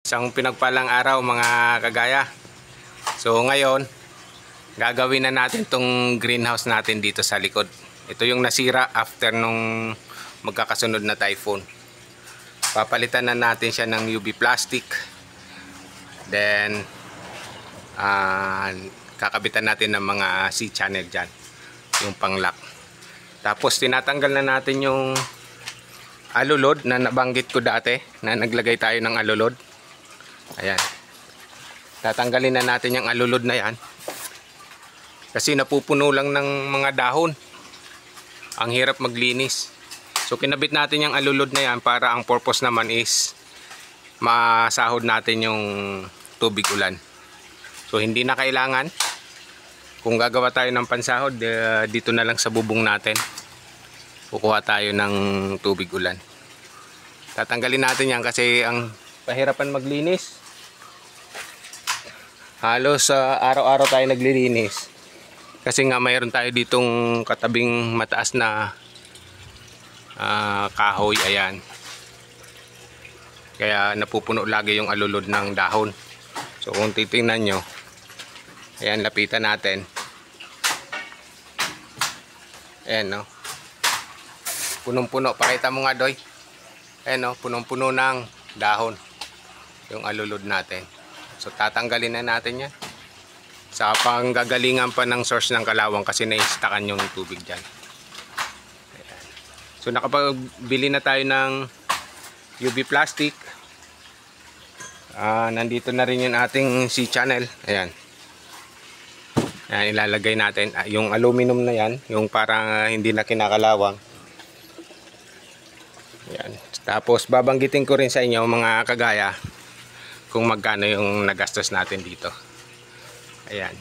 Isang pinagpalang araw mga kagaya. So ngayon, gagawin na natin tong greenhouse natin dito sa likod. Ito yung nasira after nung magkakasunod na typhoon. Papalitan na natin siya ng UV plastic. Then kakabitan natin ng mga C-channel dyan, yung pang-lock. Tapos tinatanggal na natin yung alulod na nabanggit ko dati, na naglagay tayo ng alulod. Ayan, tatanggalin na natin yung alulod na yan kasi napupuno lang ng mga dahon. Ang hirap maglinis. So kinabit natin yung alulod na yan para ang purpose naman is masahod natin yung tubig ulan. So hindi na kailangan, kung gagawa tayo ng pansahod, dito na lang sa bubong natin kukuha tayo ng tubig ulan. Tatanggalin natin yan kasi ang pahirapan maglinis. Halos araw-araw tayo naglilinis kasi nga mayroon tayo ditong katabing mataas na kahoy. Ayan, kaya napupuno lagi yung alulod ng dahon. So kung titingnan nyo, ayan, lapitan natin. Ayan, no, punong-puno. Pakita mo nga, Doy. Ayan, no, punong-puno ng dahon yung alulod natin. So tatanggalin na natin yan sa panggagalingan pa ng source ng kalawang kasi na-stackan yung tubig dyan. Ayan. So nakapagbili na tayo ng UV plastic. Nandito na rin yung ating C-channel. Ayan. Ayan, ilalagay natin yung aluminum na yan, yung parang hindi na kinakalawang. Ayan. Tapos babanggitin ko rin sa inyo mga kagaya kung magkano yung nagastos natin dito. Ayan.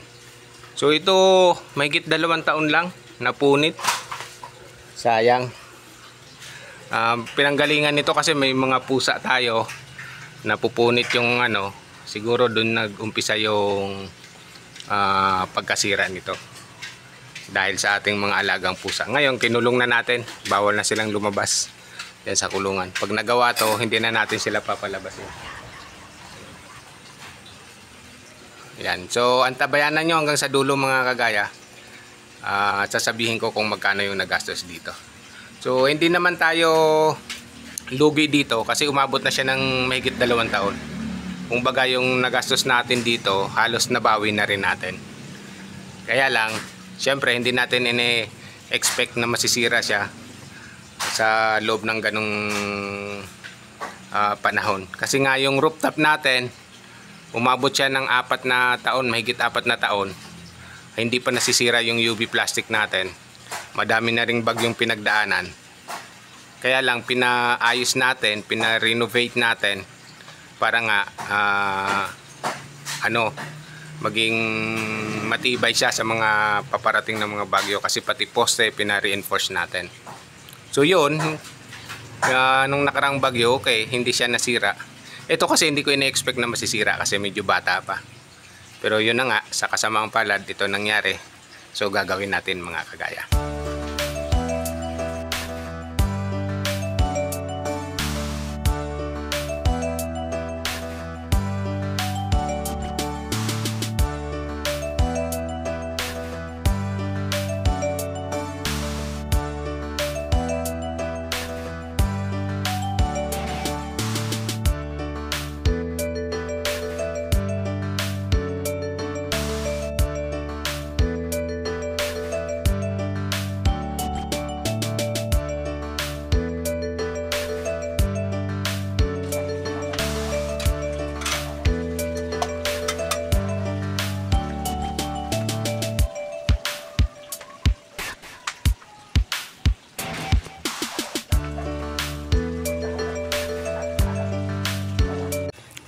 So ito mahigit 2 taon lang napunit. Sayang. Pinanggalingan nito kasi may mga pusa tayo, napupunit yung ano, siguro doon nag-umpisa yung pagkasira nito dahil sa ating mga alagang pusa. Ngayon kinulong na natin, bawal na silang lumabas yan sa kulungan. Pag nagawa to, hindi na natin sila papalabasin. Yan. So antabayanan nyo hanggang sa dulo mga kagaya, at sasabihin ko kung magkano yung nagastos dito. So hindi naman tayo lugi dito kasi umabot na siya ng mahigit 2 taon. Kung baga yung nagastos natin dito, halos nabawi na rin natin. Kaya lang, syempre hindi natin ini-expect na masisira siya sa loob ng ganong panahon. Kasi nga yung rooftop natin, umabot siya ng 4 na taon, mahigit 4 na taon. Hindi pa nasisira yung UV plastic natin. Madami na ring bagyong pinagdaanan. Kaya lang pinaayos natin, pina-renovate natin para nga maging matibay siya sa mga paparating na mga bagyo, kasi pati poste pina-reinforce natin. So yun, nung nakarang bagyo, okay, hindi siya nasira. Ito kasi hindi ko ina-expect na masisira kasi medyo bata pa. Pero yun na nga, sa kasamaang palad ito nangyari. So gagawin natin mga kagaya.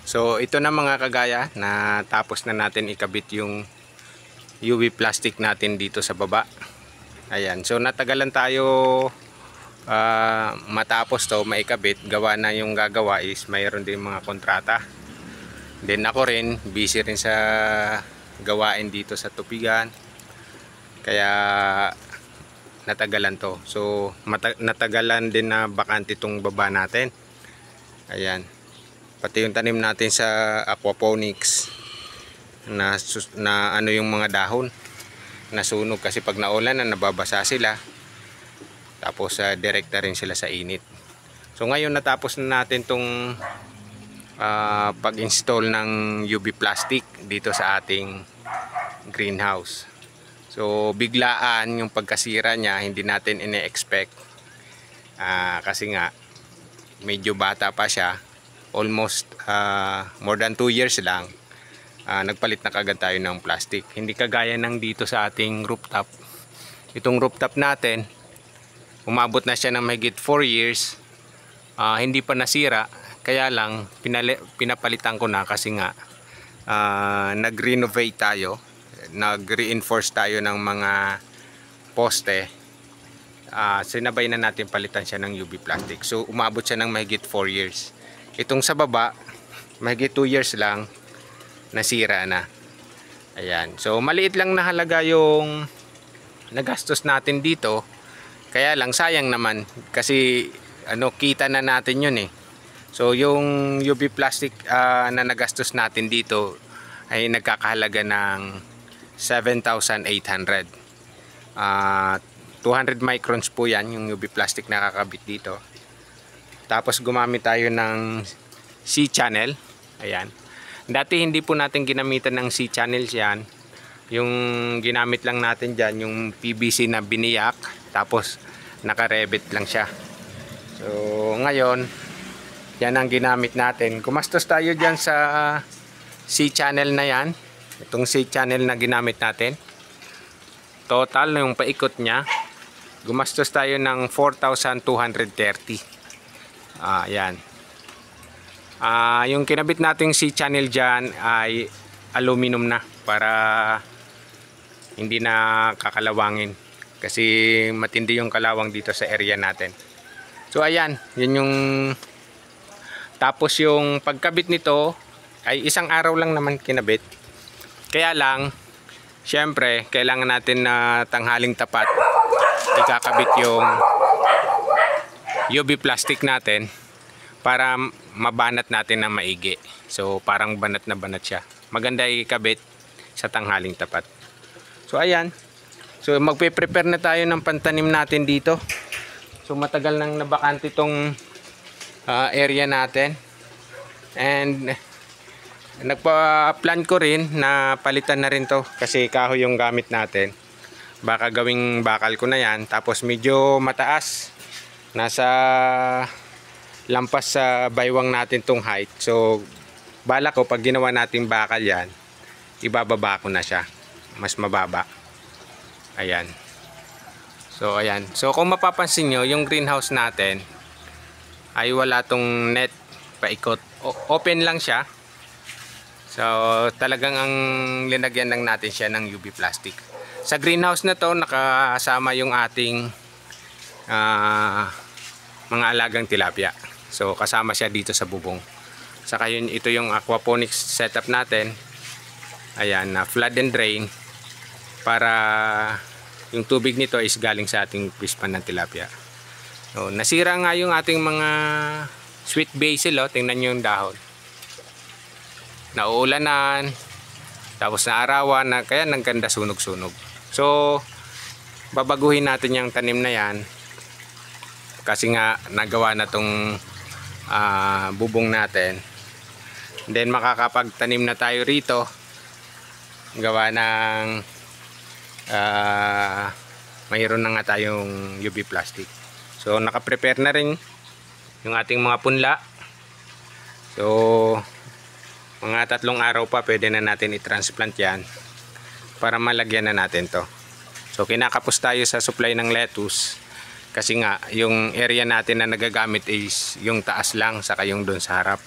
So ito na mga kagaya, na tapos na natin ikabit yung UV plastic natin dito sa baba. Ayan, so natagalan tayo matapos to maikabit. Gawa na yung gagawa is mayroon din mga kontrata. Then ako rin, busy rin sa gawain dito sa tupigan. Kaya natagalan to. So natagalan din na bakante itong baba natin. Ayan. pati yung tanim natin sa aquaponics na ano yung mga dahon nasunog kasi pag naulan na nababasa sila, tapos direkta rin sila sa init. So ngayon natapos na natin tong pag-install ng UV plastic dito sa ating greenhouse. So biglaan yung pagkasira niya, hindi natin ine-expect kasi nga medyo bata pa siya, almost more than 2 years lang. Nagpalit na kagad tayo ng plastic, hindi kagaya ng dito sa ating rooftop. Itong rooftop natin umabot na siya ng mahigit 4 years, hindi pa nasira, kaya lang pinapalitan ko na kasi nga nag-renovate tayo, nag-reinforce tayo ng mga poste. Sinabay na natin palitan siya ng UV plastic, so umabot siya ng mahigit 4 years. Itong sa baba mahigit 2 years lang nasira na. Ayan, so maliit lang na halaga yung nagastos natin dito, kaya lang sayang naman kasi kita na natin yun eh. So yung UV plastic na nagastos natin dito ay nagkakahalaga ng 7,800. 200 microns po yan yung UV plastic na kakabit dito. Tapos gumamit tayo ng C-channel. Ayan. Dati hindi po natin ginamitan ng C-channels yan. Yung ginamit lang natin dyan yung PVC na biniyak, tapos nakarebit lang siya. So ngayon yan ang ginamit natin. Gumastos tayo dyan sa C-channel na yan. Itong C-channel na ginamit natin, total na yung paikot nya, gumastos tayo ng 4,230. Yan. Yung kinabit nating C-channel dyan ay aluminum na para hindi na kakalawangin kasi matindi yung kalawang dito sa area natin. So ayan, yun yung tapos yung pagkabit nito ay isang araw lang naman kinabit. Kaya lang syempre kailangan natin na tanghaling tapat ikakabit yung UV plastic natin para mabanat natin ng maigi. So parang banat na banat siya. Maganda ikabit sa tanghaling tapat. So ayan. So magpe-prepare na tayo ng pantanim natin dito. So matagal nang nabakante tong area natin. And nagpa-plan ko rin na palitan na rin to kasi kahoy yung gamit natin. Baka gawing bakal ko na yan. Tapos medyo mataas. Nasa lampas sa baywang natin tong height. So bala ko pag ginawa natin bakal yan, ibababa ko na siya mas mababa. Ayan. So ayan. So kung mapapansin nyo, yung greenhouse natin ay wala tong net paikot. Open lang siya. So talagang ang linagyan lang natin siya ng UV plastic. Sa greenhouse na to nakasama yung ating mga alagang tilapia. So kasama siya dito sa bubong. Saka yun, ito yung aquaponics setup natin. Ayan, na flood and drain para yung tubig nito is galing sa ating fish pond ng tilapia. So nasira nga yung ating mga sweet basil, oh. Tingnan nyo yung dahon. Nauulanan, tapos naarawan na, kaya nagkanda sunog-sunog. So babaguhin natin yung tanim na yan kasi nga nagawa na tong bubong natin. Then makakapagtanim na tayo rito gawa ng mayroon na nga tayong UV plastic. So naka-prepare na rin yung ating mga punla. So mga 3 araw pa pwede na natin i-transplant yan para malagyan na natin to. So kinakapos tayo sa supply ng lettuce kasi nga yung area natin na nagagamit is yung taas lang saka yung doon sa harap.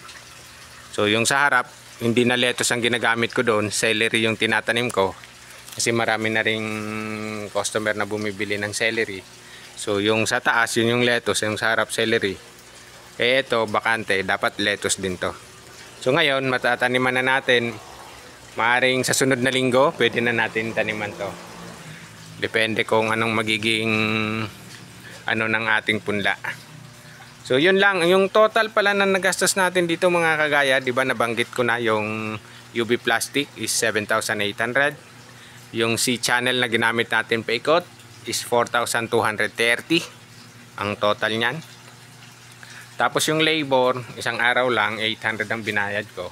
So yung sa harap hindi na lettuce ang ginagamit ko doon, celery yung tinatanim ko kasi marami na ring customer na bumibili ng celery. So yung sa taas yun yung lettuce, yung sa harap celery. Eh ito bakante, dapat lettuce din to. So ngayon matataniman na natin. Maaring sa sunod na linggo pwede na natin taniman to. Depende kung anong magiging ng ating punla. So yun lang, yung total pala na nagastos natin dito mga kagaya, di ba nabanggit ko na yung UV plastic is 7,800. Yung C-channel na ginamit natin paikot is 4,230 ang total niyan. Tapos yung labor, isang araw lang 800 ang binayad ko.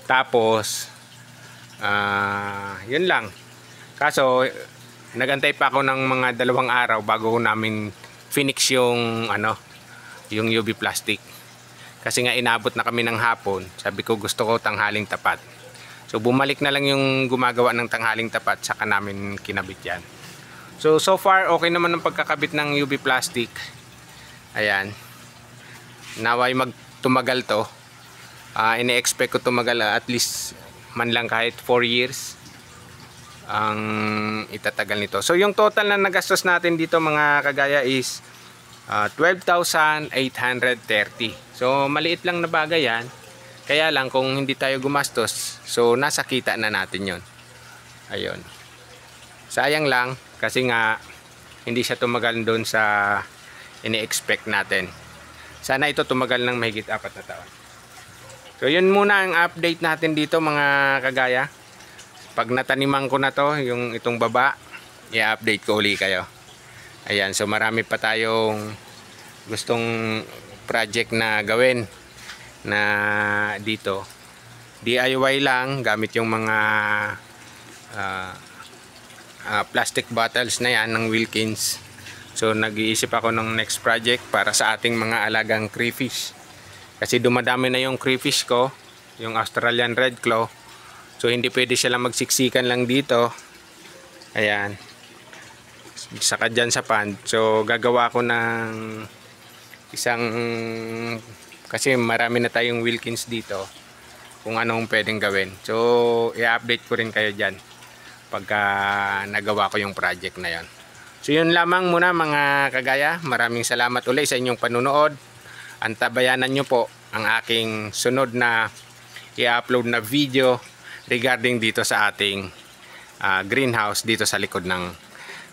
Tapos yun lang. Kaso nagantay pa ako ng mga 2 araw bago ko namin finish yung yung UV plastic. Kasi nga inabot na kami ng hapon. Sabi ko gusto ko tanghaling tapat. So bumalik na lang yung gumagawa ng tanghaling tapat, saka namin kinabit yan. So far okay naman ang pagkakabit ng UV plastic. Ayan. Naway tumagal to. Ini-expect ko tumagal at least man lang kahit 4 years ang itatagal nito. So yung total na nagastos natin dito mga kagaya is 12,830. So maliit lang na bagay yan. Kaya lang kung hindi tayo gumastos, so nasa kita na natin yon. Ayun. Sayang lang kasi nga hindi siya tumagal doon sa ini-expect natin. Sana ito tumagal ng mahigit 4 na taon. So yun muna ang update natin dito mga kagaya. Pag nataniman ko na to, yung itong baba, i-update ko uli kayo. Ayan, so marami pa tayong gustong project na gawin na dito. DIY lang, gamit yung mga plastic bottles na yan ng Wilkins. So nag-iisip ako ng next project para sa ating mga alagang crayfish. Kasi dumadami na yung crayfish ko, yung Australian Red Claw. So hindi pwede sila magsiksikan lang dito. Ayan. Saka dyan sa pond. So gagawa ko ng isang, kasi marami na tayong Wilkins dito, kung anong pwedeng gawin. So i-update ko rin kayo dyan pagka nagawa ko yung project na yan. So yun lamang muna mga kagaya. Maraming salamat ulit sa inyong panunood. Antabayanan nyo po ang aking sunod na i-upload na video regarding dito sa ating greenhouse dito sa likod ng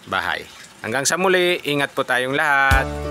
bahay. Hanggang sa muli, ingat po tayong lahat.